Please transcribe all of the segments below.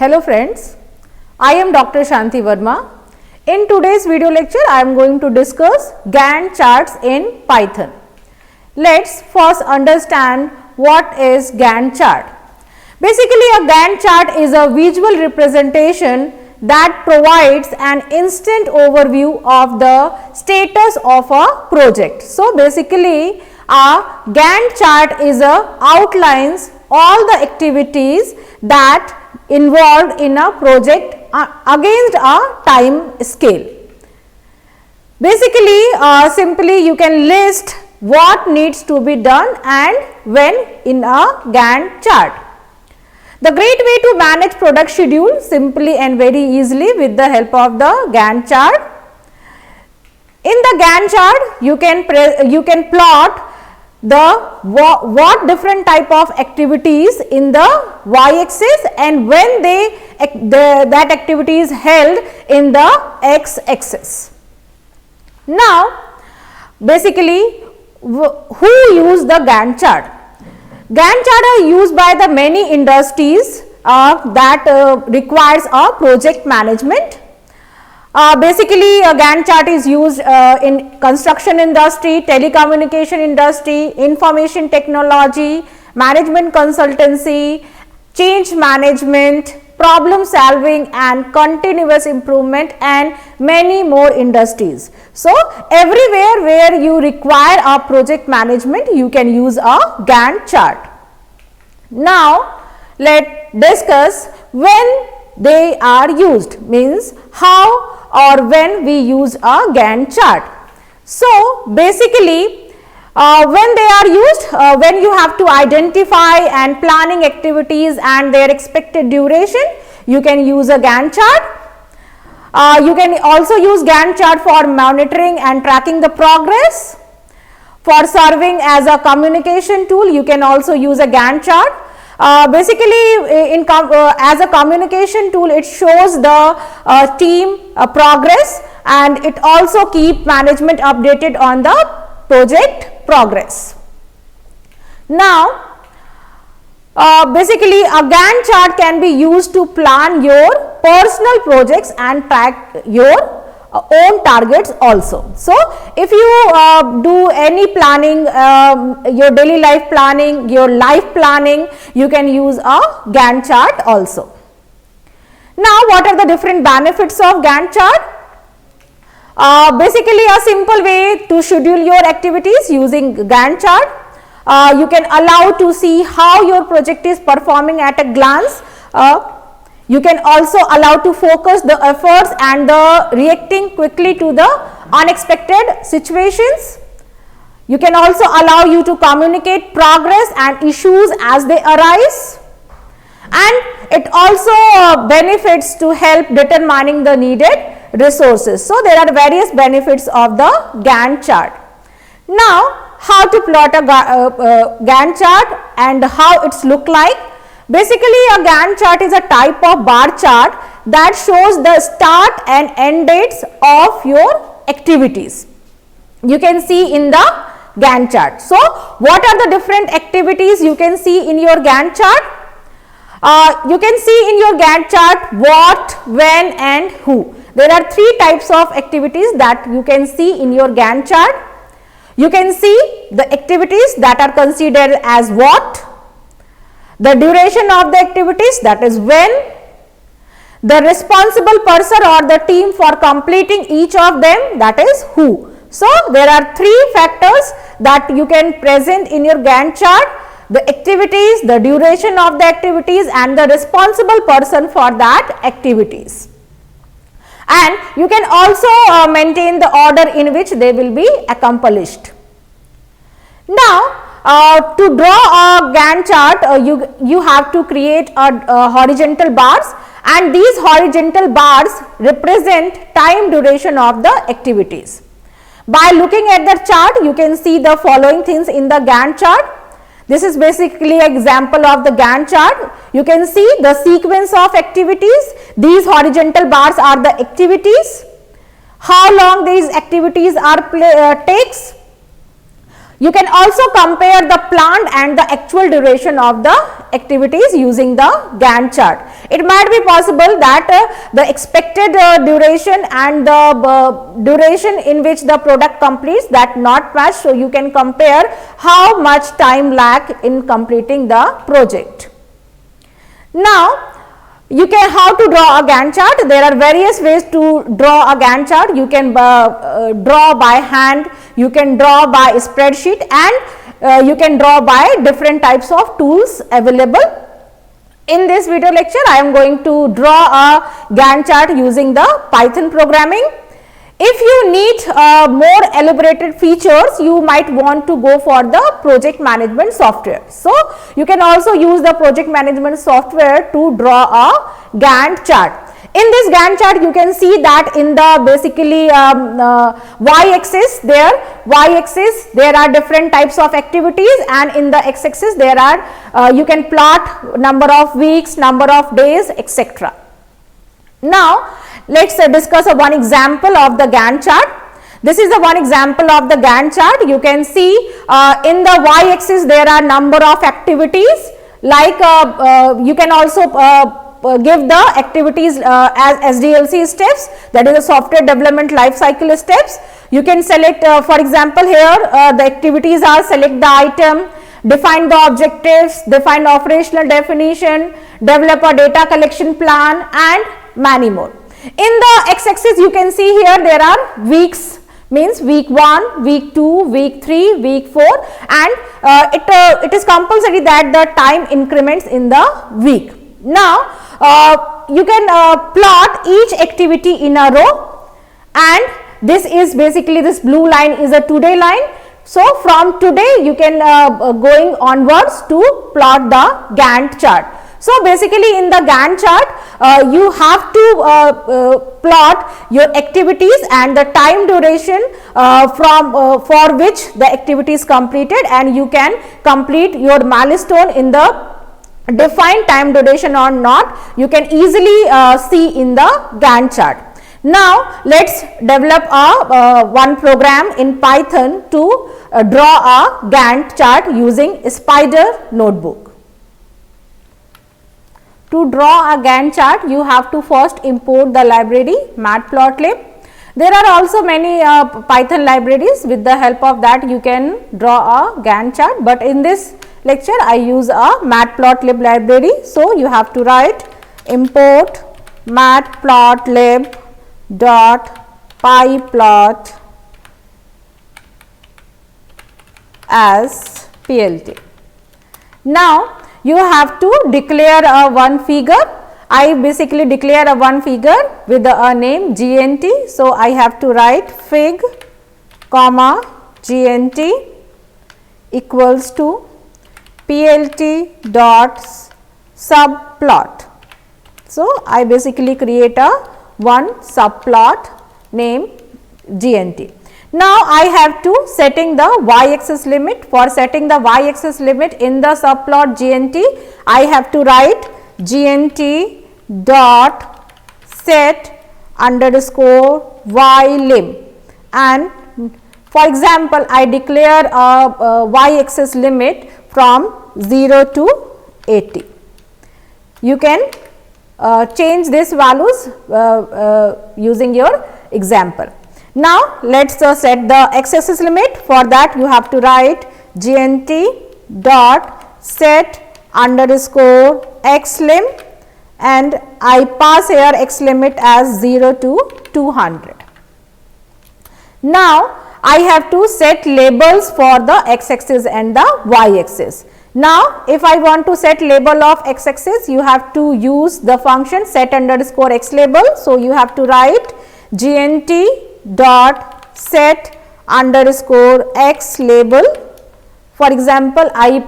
Hello friends, I am Dr. Shanti Verma. In today's video lecture, I am going to discuss Gantt charts in Python. Let's first understand what is Gantt chart. Basically, a Gantt chart is a visual representation that provides an instant overview of the status of a project. So, basically, a Gantt chart is outlines all the activities that involved in a project against a time scale. Basically, simply you can list what needs to be done and when in a Gantt chart. The great way to manage product schedule simply and very easily with the help of the Gantt chart. In the Gantt chart, you can plot what different type of activities in the y-axis and when that activity is held in the x-axis. Now, basically, who use the Gantt chart? Gantt chart are used by the many industries that requires a project management. Basically, a Gantt chart is used in construction industry, telecommunication industry, information technology, management consultancy, change management, problem solving and continuous improvement and many more industries. So, everywhere where you require a project management, you can use a Gantt chart. Now, let's discuss when they are used, means how or when we use a Gantt chart. So, basically, when they are used, when you have to identify and planning activities and their expected duration, you can use a Gantt chart. You can also use Gantt chart for monitoring and tracking the progress. For serving as a communication tool, you can also use a Gantt chart. Basically, as a communication tool, it shows the team progress and it also keep management updated on the project progress. Now, basically a Gantt chart can be used to plan your personal projects and track your own targets also. So, if you do any planning, your daily life planning, your life planning, you can use a Gantt chart also. Now, what are the different benefits of Gantt chart? Basically, a simple way to schedule your activities using Gantt chart. You can allow to see how your project is performing at a glance. You can also allow to focus the efforts and the reacting quickly to the unexpected situations. You can also allow you to communicate progress and issues as they arise. And it also benefits to help determining the needed resources. So, there are various benefits of the Gantt chart. Now, how to plot a Gantt chart and how it's look like? Basically, a Gantt chart is a type of bar chart that shows the start and end dates of your activities. You can see in the Gantt chart. So, what are the different activities you can see in your Gantt chart? You can see in your Gantt chart what, when and who. There are three types of activities that you can see in your Gantt chart. You can see the activities that are considered as what, the duration of the activities, that is when, the responsible person or the team for completing each of them, that is who. So, there are three factors that you can present in your Gantt chart: the activities, the duration of the activities and the responsible person for that activities. And you can also maintain the order in which they will be accomplished. Now, to draw a Gantt chart, you have to create a horizontal bars, and these horizontal bars represent time duration of the activities. By looking at the chart, you can see the following things in the Gantt chart. This is basically an example of the Gantt chart. You can see the sequence of activities. These horizontal bars are the activities. How long these activities are takes. You can also compare the planned and the actual duration of the activities using the Gantt chart. It might be possible that the expected duration and the duration in which the product completes that not match. So, you can compare how much time lag in completing the project. Now, you can how to draw a Gantt chart. There are various ways to draw a Gantt chart. You can draw by hand, you can draw by spreadsheet, and you can draw by different types of tools available. In this video lecture, I am going to draw a Gantt chart using the Python programming. If you need more elaborated features, you might want to go for the project management software. So, you can also use the project management software to draw a Gantt chart. In this Gantt chart, you can see that in the basically y-axis there are different types of activities, and in the x-axis there are you can plot number of weeks, number of days, etc. Now, let us discuss one example of the Gantt chart. This is the one example of the Gantt chart. You can see in the y-axis there are number of activities, like you can also give the activities as SDLC steps, that is the software development life cycle steps. You can select for example here the activities are select the item, define the objectives, define the operational definition, develop a data collection plan, and many more. In the x-axis you can see here there are weeks, means week 1, week 2, week 3, week 4, and it is compulsory that the time increments in the week. Now, you can plot each activity in a row, and this is basically this blue line is a today line. So, from today you can going onwards to plot the Gantt chart. So, basically in the Gantt chart you have to plot your activities and the time duration for which the activity is completed, and you can complete your milestone in the defined time duration or not, you can easily see in the Gantt chart. Now, let us develop one program in Python to draw a Gantt chart using Spider notebook. To draw a Gantt chart, you have to first import the library Matplotlib. There are also many Python libraries. With the help of that you can draw a Gantt chart, but in this lecture I use a Matplotlib library. So, you have to write import matplotlib dot pyplot as plt. Now, you have to declare one figure. I basically declare a one figure with a name GNT. So, I have to write fig comma GNT equals to plt dot subplot. So, I basically create a one subplot name GNT. Now, I have to setting the y-axis limit. For setting the y-axis limit in the subplot GNT, I have to write GNT dot set underscore y-lim, and for example, I declare a y-axis limit from 0 to 80. You can change these values using your example. Now, let us set the x-axis limit. For that you have to write GNT dot set underscore xlim, and I pass here x limit as 0 to 200. Now, I have to set labels for the x-axis and the y-axis. Now, if I want to set label of x-axis, you have to use the function set underscore x label. So, you have to write GNT dot set underscore x label. For example, I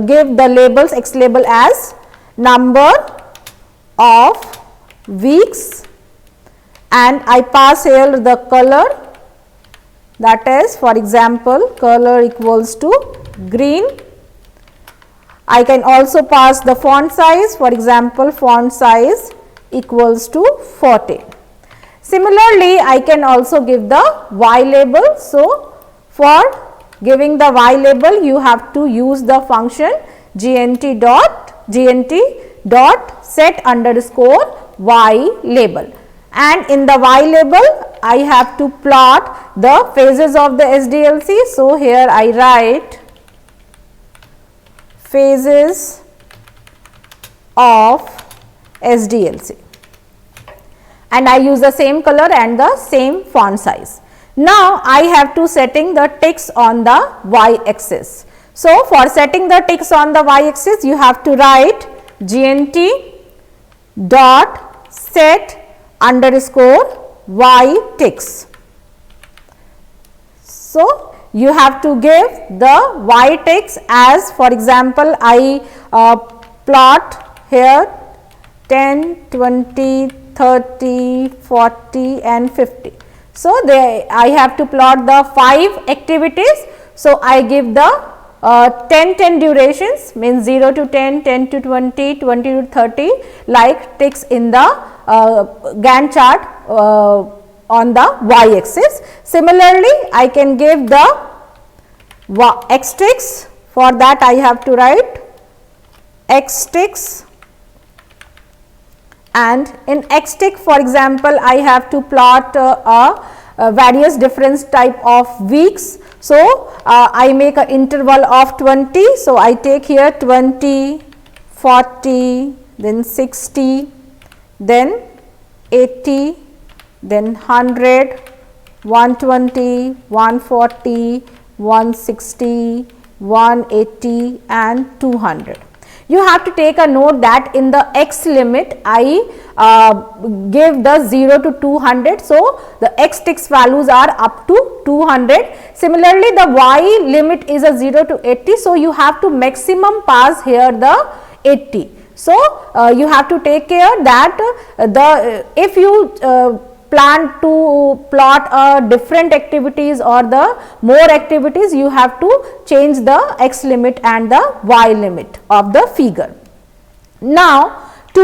give the labels x label as number of weeks, and I pass here the color, that is for example color equals to green. I can also pass the font size, for example font size equals to 40. Similarly, I can also give the y label. So, for giving the y label, you have to use the function gnt dot set underscore y label, and in the y label I have to plot the phases of the SDLC. So, here I write phases of SDLC, and I use the same color and the same font size. Now, I have to setting the ticks on the y axis. So, for setting the ticks on the y axis, you have to write gnt dot set underscore y ticks. So, you have to give the y ticks as, for example, I plot here 10, 20, 30, 40 and 50. So, I have to plot the 5 activities. So, I give the 10 durations, means 0 to 10, 10 to 20, 20 to 30 like ticks in the Gantt chart on the y axis. Similarly, I can give the x ticks. For that, I have to write x ticks, and in x tick, for example, I have to plot various different type of weeks. So, I make an interval of 20. So, I take here 20, 40, then 60, then 80, then 100, 120, 140, 160, 180 and 200. You have to take a note that in the x limit I give the 0 to 200. So, the x ticks values are up to 200. Similarly, the y limit is a 0 to 80. So, you have to maximum pass here the 80. So, you have to take care that if you plan to plot different activities or the more activities, you have to change the x limit and the y limit of the figure. Now, to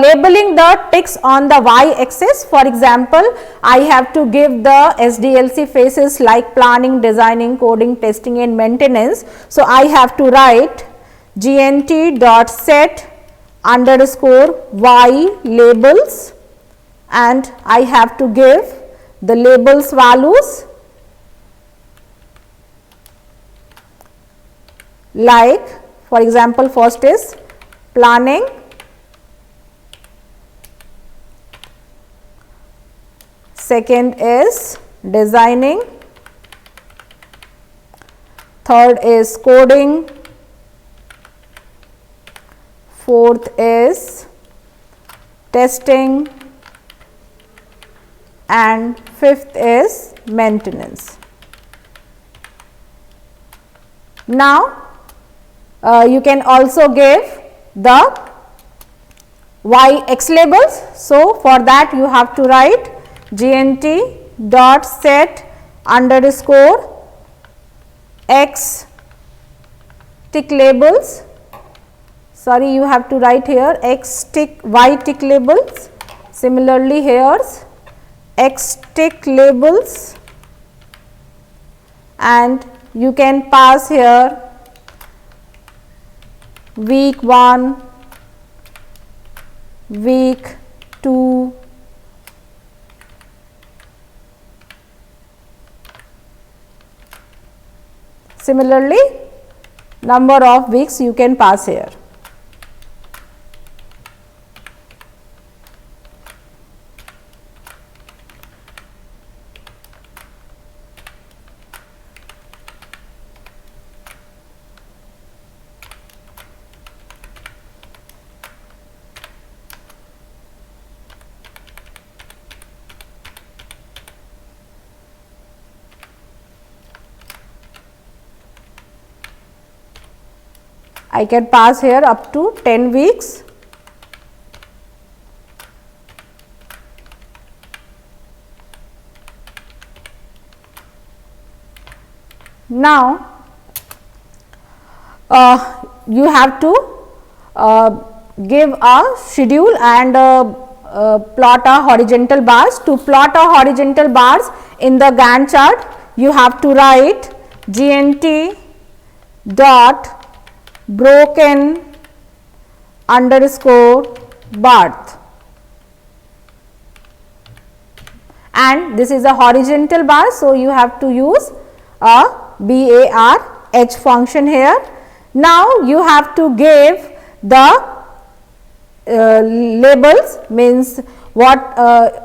labeling the ticks on the y axis, for example, I have to give the SDLC phases like planning, designing, coding, testing and maintenance. So, I have to write gnt dot set underscore y labels, and I have to give the labels values like, for example, first is planning, second is designing, third is coding, fourth is testing, and fifth is maintenance. Now, you can also give the y x labels. So, for that you have to write gnt dot set underscore x tick labels. Sorry, you have to write here x tick y tick labels. Similarly, here x tick labels, and you can pass here week 1, week 2, similarly number of weeks you can pass here. I can pass here up to 10 weeks. Now, you have to give a schedule and plot a horizontal bars. To plot a horizontal bars in the Gantt chart, you have to write Gantt dot broken underscore barth, and this is a horizontal bar. So, you have to use a bar function here. Now, you have to give the labels, means what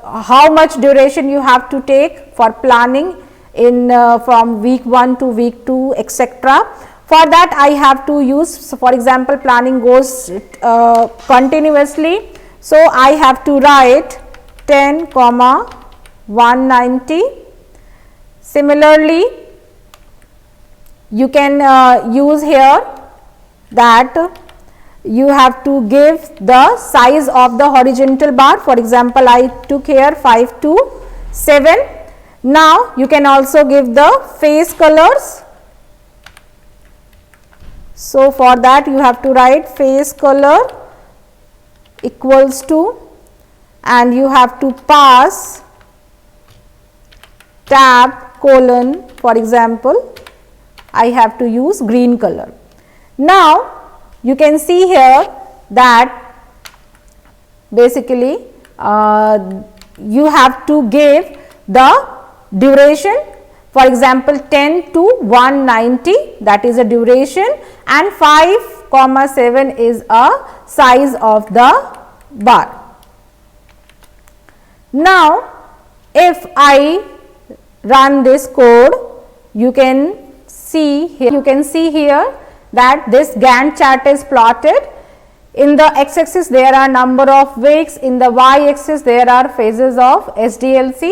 how much duration you have to take for planning in from week 1 to week 2, etc. For that I have to use, for example, planning goes continuously. So, I have to write 10, 190. Similarly, you can use here that you have to give the size of the horizontal bar. For example, I took here 5 to 7. Now, you can also give the face colors. So, for that you have to write face color equals to, and you have to pass tab colon, for example, I have to use green color. Now, you can see here that basically you have to give the duration, for example, 10 to 190, that is a duration, and 5, 7 is a size of the bar. Now, if I run this code, you can see here, that this Gantt chart is plotted. In the x axis there are number of weeks, in the y axis there are phases of SDLC,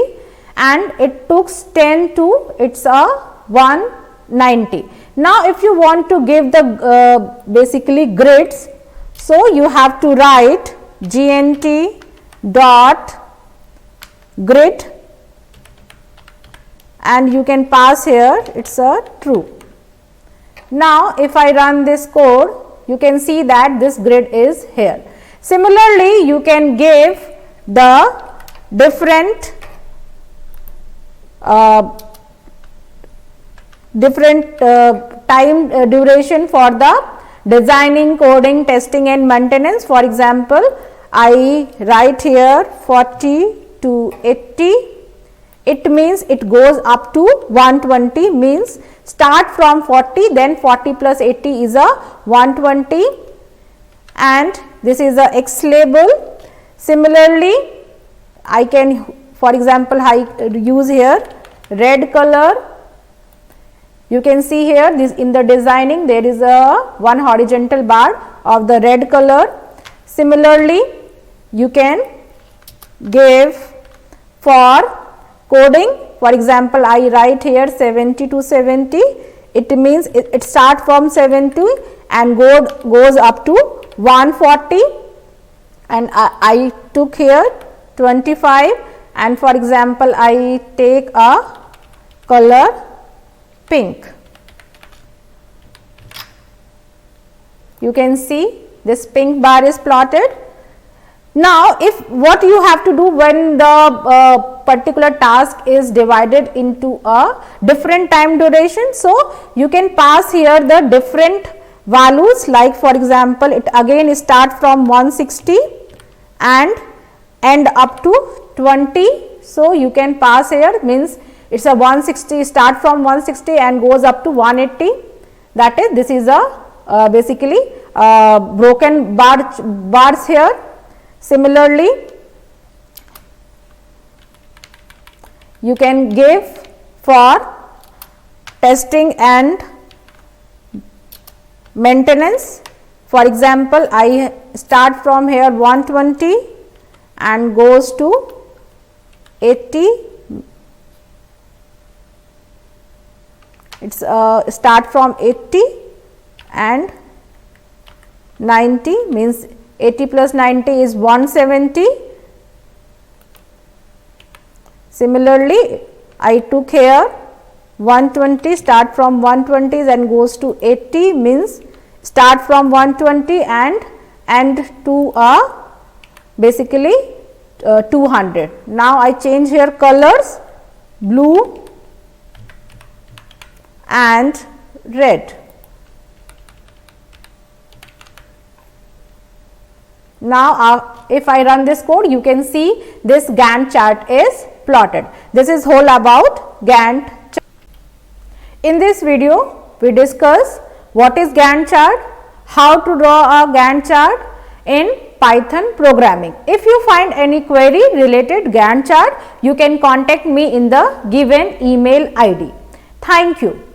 and it took 10 to it's a 190. Now, if you want to give the basically grids, so you have to write Gantt dot grid, and you can pass here it's a true. Now, if I run this code, you can see that this grid is here. Similarly, you can give the different time duration for the designing, coding, testing and maintenance. For example, I write here 40 to 80. It means it goes up to 120, means start from 40, then 40 plus 80 is a 120, and this is a X label. Similarly, I can, for example, I use here red color. You can see here this in the designing there is a one horizontal bar of the red color. Similarly, you can give for coding, for example, I write here 70 to 70, it means it starts from 70 and goes up to 140, and I took here 25, and for example, I take a color pink. You can see this pink bar is plotted. Now, if what you have to do when the particular task is divided into a different time duration, so you can pass here the different values, like for example, it again start from 160 and end up to 20. So, you can pass here, means it is a 160, start from 160 and goes up to 180, that is this is a basically broken bars here. Similarly, you can give for testing and maintenance. For example, I start from here 120 and goes to 80. It's start from 80 and 90, means 80 plus 90 is 170. Similarly, I took here 120, start from 120 and goes to 80, means start from 120 and end to basically 200. Now, I change here colors, blue and red. Now, if I run this code, you can see this Gantt chart is plotted. This is whole about Gantt chart. In this video, we discuss what is Gantt chart, how to draw a Gantt chart in Python programming. If you find any query related Gantt chart, you can contact me in the given email ID. Thank you.